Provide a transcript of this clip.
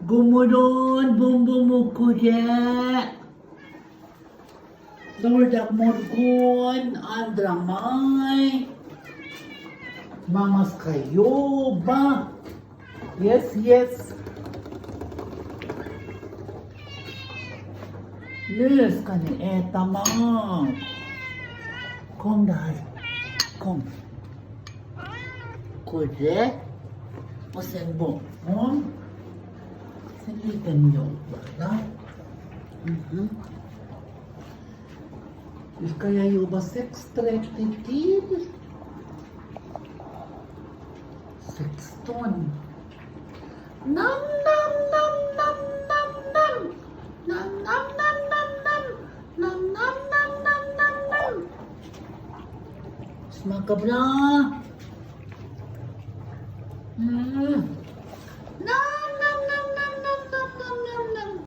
Gumuron, bumbumukure. Dordak morgon, andramay. Mamas kayo ba? Yes, yes. Yes, kani eta ma. Kom där. Kom. Kure. Och sen morgon. Sen liten jobba. Nu ska jag jobba 6:30 till 16. Nam, nam, nam, nam, nam, nam. Nam, nam, nam, nam, nam. Nam, nam, nam, nam, nam, nam. Smaka bra.